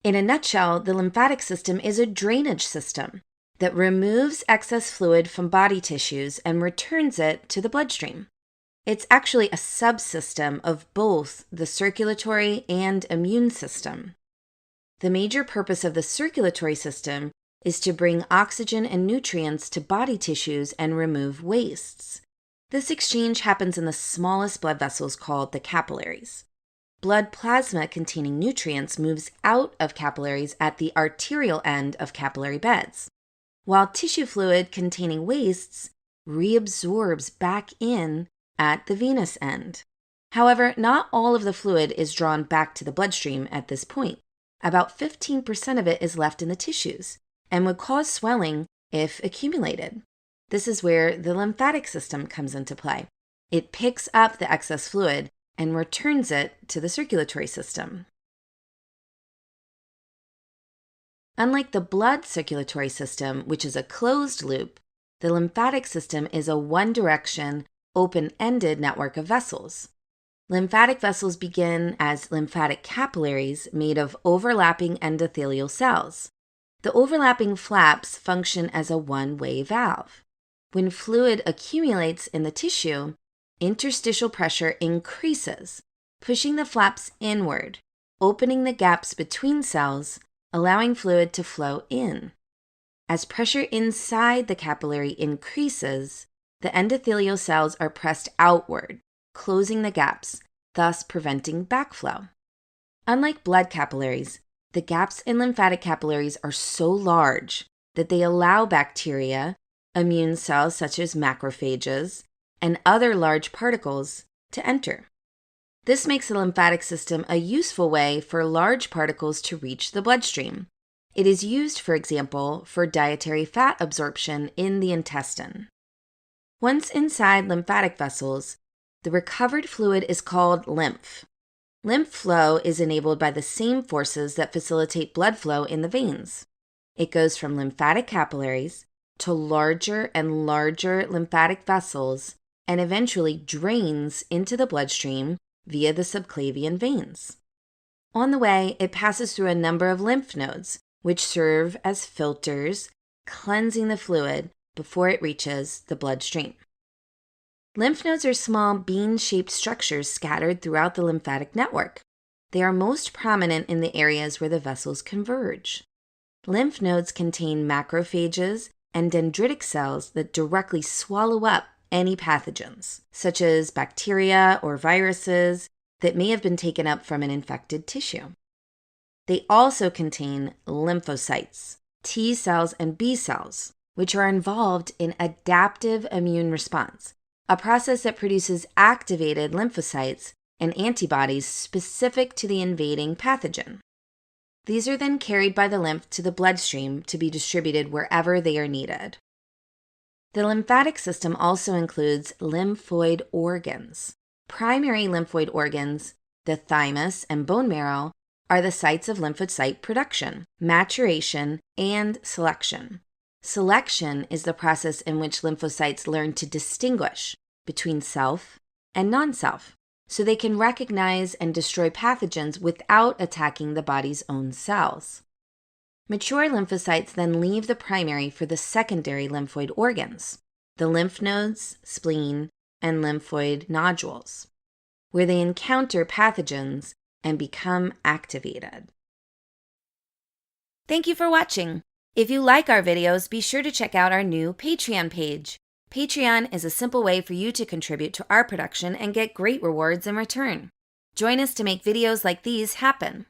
In a nutshell, the lymphatic system is a drainage system that removes excess fluid from body tissues and returns it to the bloodstream. It's actually a subsystem of both the circulatory and immune system. The major purpose of the circulatory system is to bring oxygen and nutrients to body tissues and remove wastes. This exchange happens in the smallest blood vessels called the capillaries. Blood plasma containing nutrients moves out of capillaries at the arterial end of capillary beds, while tissue fluid containing wastes reabsorbs back in at the venous end. However, not all of the fluid is drawn back to the bloodstream at this point. About 15% of it is left in the tissues and would cause swelling if accumulated. This is where the lymphatic system comes into play. It picks up the excess fluid and returns it to the circulatory system. Unlike the blood circulatory system, which is a closed loop, the lymphatic system is a one-direction, open-ended network of vessels. Lymphatic vessels begin as lymphatic capillaries made of overlapping endothelial cells. The overlapping flaps function as a one-way valve. When fluid accumulates in the tissue, interstitial pressure increases, pushing the flaps inward, opening the gaps between cells, allowing fluid to flow in. As pressure inside the capillary increases, the endothelial cells are pressed outward, closing the gaps, thus preventing backflow. Unlike blood capillaries, the gaps in lymphatic capillaries are so large that they allow bacteria, immune cells such as macrophages, and other large particles to enter. This makes the lymphatic system a useful way for large particles to reach the bloodstream. It is used, for example, for dietary fat absorption in the intestine. Once inside lymphatic vessels, the recovered fluid is called lymph. Lymph flow is enabled by the same forces that facilitate blood flow in the veins. It goes from lymphatic capillaries to larger and larger lymphatic vessels and eventually drains into the bloodstream via the subclavian veins. On the way, it passes through a number of lymph nodes, which serve as filters, cleansing the fluid before it reaches the bloodstream. Lymph nodes are small bean-shaped structures scattered throughout the lymphatic network. They are most prominent in the areas where the vessels converge. Lymph nodes contain macrophages and dendritic cells that directly swallow up any pathogens, such as bacteria or viruses that may have been taken up from an infected tissue. They also contain lymphocytes, T cells and B cells, which are involved in adaptive immune response, a process that produces activated lymphocytes and antibodies specific to the invading pathogen. These are then carried by the lymph to the bloodstream to be distributed wherever they are needed. The lymphatic system also includes lymphoid organs. Primary lymphoid organs, the thymus and bone marrow, are the sites of lymphocyte production, maturation, and selection. Selection is the process in which lymphocytes learn to distinguish between self and non-self, so they can recognize and destroy pathogens without attacking the body's own cells. Mature lymphocytes then leave the primary for the secondary lymphoid organs, the lymph nodes, spleen, and lymphoid nodules, where they encounter pathogens and become activated. Thank you for watching. If you like our videos, be sure to check out our new Patreon page. Patreon is a simple way for you to contribute to our production and get great rewards in return. Join us to make videos like these happen.